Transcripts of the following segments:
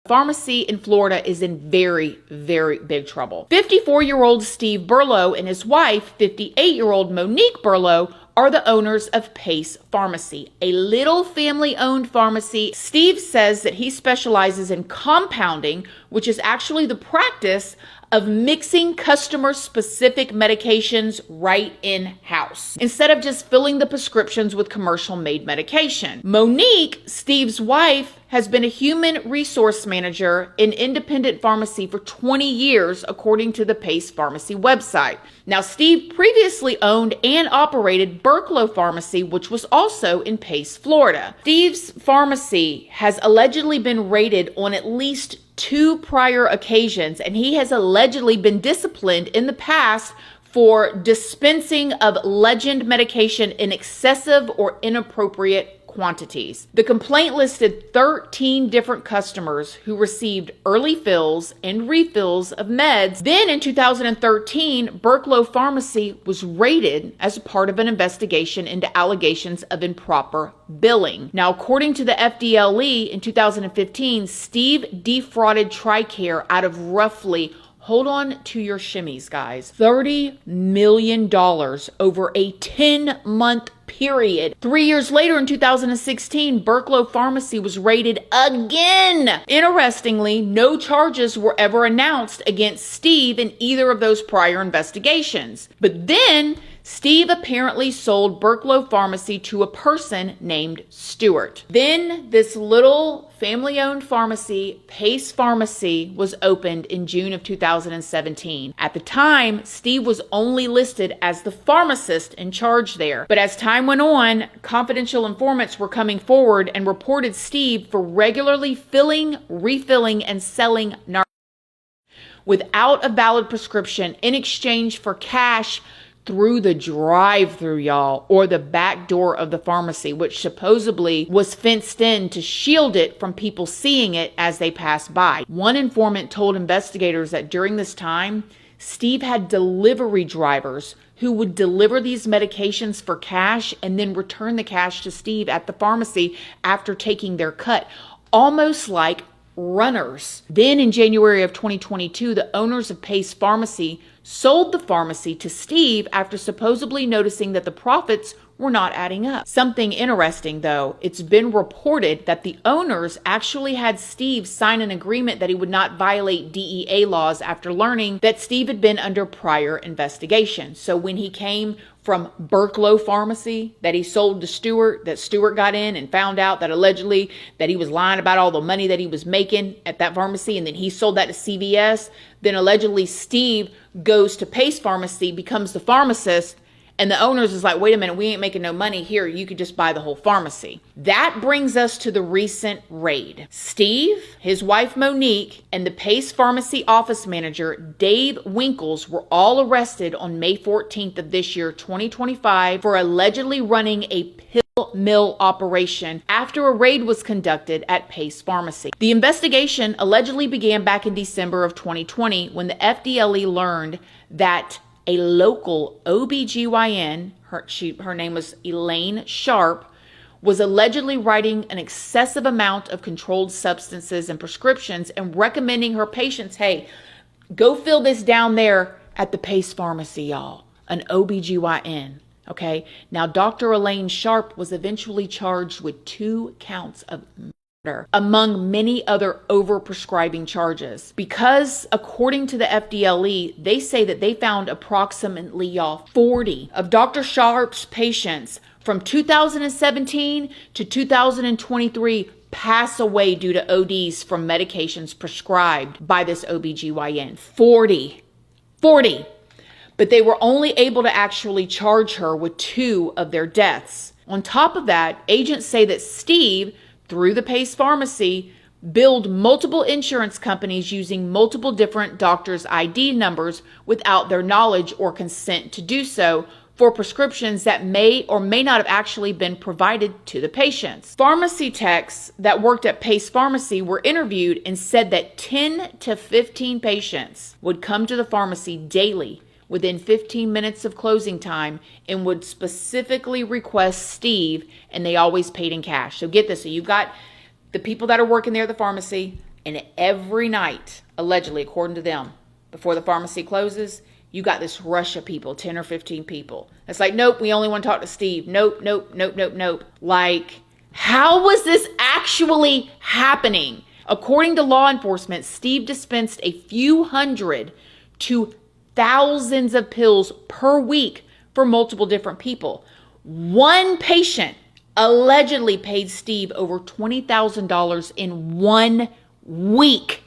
Pharmacy in Florida is in very, very big trouble. 54-year-old Steve Burlow and his wife, 58-year-old Monique Burlow, are the owners of Pace Pharmacy, a little family-owned pharmacy. Steve says that he specializes in compounding, which is actually the practice of mixing customer-specific medications right in-house, instead of just filling the prescriptions with commercial-made medication. Monique, Steve's wife, has been a human resource manager in independent pharmacy for 20 years, according to the Pace Pharmacy website. Now, Steve previously owned and operated Burklow Pharmacy, which was also in Pace, Florida. Steve's pharmacy has allegedly been raided on at least 2 prior occasions, and he has allegedly been disciplined in the past for dispensing of legend medication in excessive or inappropriate quantities. The complaint listed 13 different customers who received early fills and refills of meds. Then in 2013, Burklow Pharmacy was raided as a part of an investigation into allegations of improper billing. Now, according to the FDLE, in 2015, Steve defrauded TRICARE out of roughly, hold on to your shimmies, guys, $30 million over a 10-month period. 3 years later, in 2016, Burklow Pharmacy was raided again. Interestingly, no charges were ever announced against Steve in either of those prior investigations. But then, Steve apparently sold Burklow Pharmacy to a person named Stewart. Then this little family-owned pharmacy, Pace Pharmacy, was opened in June of 2017. At the time, Steve was only listed as the pharmacist in charge there. But as time went on, confidential informants were coming forward and reported Steve for regularly filling, refilling, and selling narcotics without a valid prescription in exchange for cash through the drive-through, y'all, or the back door of the pharmacy, which supposedly was fenced in to shield it from people seeing it as they passed by. One informant told investigators that during this time, Steve had delivery drivers who would deliver these medications for cash and then return the cash to Steve at the pharmacy after taking their cut, almost like runners. Then in January of 2022, the owners of Pace Pharmacy sold the pharmacy to Steve after supposedly noticing that the profits were not adding up. Something interesting, though, it's been reported that the owners actually had Steve sign an agreement that he would not violate DEA laws after learning that Steve had been under prior investigation. So when he came from Burklow Pharmacy that he sold to Stewart, that Stewart got in and found out that allegedly that he was lying about all the money that he was making at that pharmacy, and then he sold that to CVS, then allegedly Steve goes to Pace Pharmacy, becomes the pharmacist, and the owners is like, wait a minute, we ain't making no money here. You could just buy the whole pharmacy. That brings us to the recent raid. Steve, his wife Monique, and the Pace Pharmacy office manager, Dave Winkles, were all arrested on May 14th of this year, 2025, for allegedly running a pill mill operation after a raid was conducted at Pace Pharmacy. The investigation allegedly began back in December of 2020 when the FDLE learned that a local OBGYN, her name was Elaine Sharp, was allegedly writing an excessive amount of controlled substances and prescriptions and recommending her patients, hey, go fill this down there at the Pace Pharmacy, y'all, an OBGYN. Okay, now Dr. Elaine Sharp was eventually charged with 2 counts of murder, among many other overprescribing charges. Because according to the FDLE, they say that they found approximately, y'all, 40 of Dr. Sharp's patients from 2017 to 2023 pass away due to ODs from medications prescribed by this OBGYN. 40. But they were only able to actually charge her with 2 of their deaths. On top of that, agents say that Steve, through the Pace Pharmacy, billed multiple insurance companies using multiple different doctors' ID numbers without their knowledge or consent to do so for prescriptions that may or may not have actually been provided to the patients. Pharmacy techs that worked at Pace Pharmacy were interviewed and said that 10 to 15 patients would come to the pharmacy daily within 15 minutes of closing time and would specifically request Steve, and they always paid in cash. So get this, so you've got the people that are working there at the pharmacy, And every night, allegedly, according to them, before the pharmacy closes, you got this rush of people, 10 or 15 people. It's like, nope, we only want to talk to Steve. Nope, nope, nope, nope, nope. Like, how was this actually happening? According to law enforcement, Steve dispensed a few hundred to thousands of pills per week for multiple different people. One patient allegedly paid Steve over $20,000 in 1 week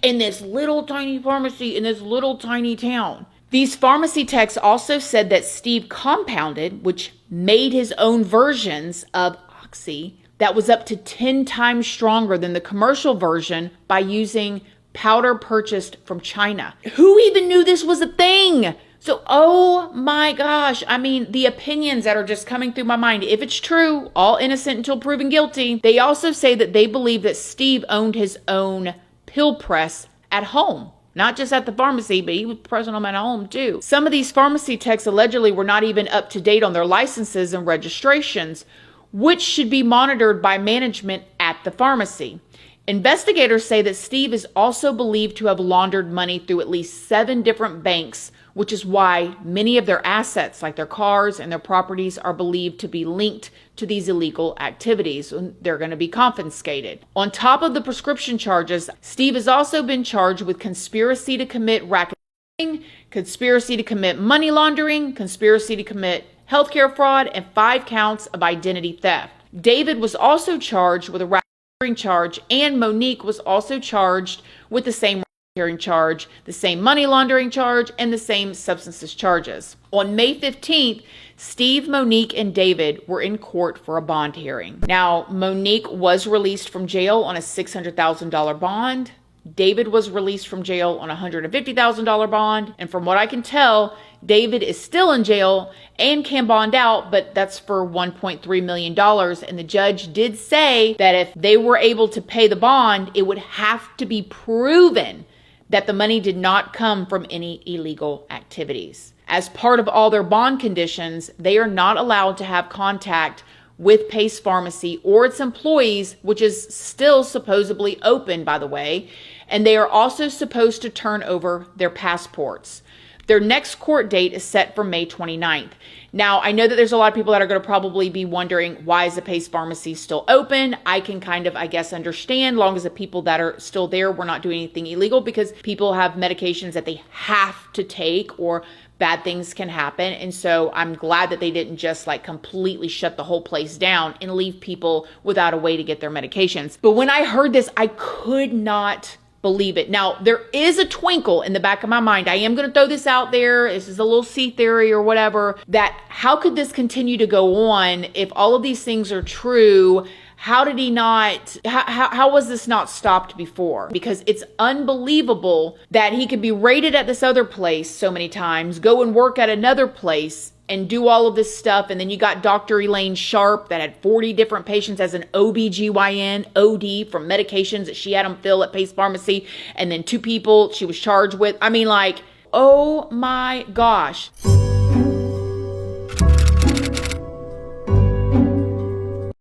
in this little tiny pharmacy in this little tiny town. These pharmacy techs also said that Steve compounded, which made his own versions of Oxy that was up to 10 times stronger than the commercial version by using powder purchased from China. Who even knew this was a thing? So, oh my gosh, I mean, the opinions that are just coming through my mind, if it's true, all innocent until proven guilty. They also say that they believe that Steve owned his own pill press at home. Not just at the pharmacy, but he was pressing them at home too. Some of these pharmacy techs allegedly were not even up to date on their licenses and registrations, which should be monitored by management at the pharmacy. Investigators say that Steve is also believed to have laundered money through at least 7 different banks, which is why many of their assets, like their cars and their properties, are believed to be linked to these illegal activities. They're going to be confiscated. On top of the prescription charges, Steve has also been charged with conspiracy to commit racketeering, conspiracy to commit money laundering, conspiracy to commit healthcare fraud, and 5 counts of identity theft. David was also charged with a racketeering charge, and Monique was also charged with the same racketeering charge, the same money laundering charge, and the same substances charges. On May 15th, Steve, Monique, and David were in court for a bond hearing. Now, Monique was released from jail on a $600,000 bond. David was released from jail on a $150,000 bond. And from what I can tell, David is still in jail and can bond out, but that's for $1.3 million. And the judge did say that if they were able to pay the bond, it would have to be proven that the money did not come from any illegal activities. As part of all their bond conditions, they are not allowed to have contact with Pace Pharmacy or its employees, which is still supposedly open, by the way, and they are also supposed to turn over their passports. Their next court date is set for May 29th. Now, I know that there's a lot of people that are going to probably be wondering, why is the Pace Pharmacy still open? I can kind of, I guess, understand, long as the people that are still there were not doing anything illegal, because people have medications that they have to take or bad things can happen. And so I'm glad that they didn't just like completely shut the whole place down and leave people without a way to get their medications. But when I heard this, I could not believe it. Now, there is a twinkle in the back of my mind. I am going to throw this out there. This is a little C theory or whatever, that how could this continue to go on if all of these things are true? How did he not, how was this not stopped before? Because it's unbelievable that he could be rated at this other place so many times, go and work at another place and do all of this stuff. And then you got Dr. Elaine Sharp that had 40 different patients as an OBGYN, OD, from medications that she had them fill at Pace Pharmacy. And then 2 people she was charged with. I mean, like, oh my gosh.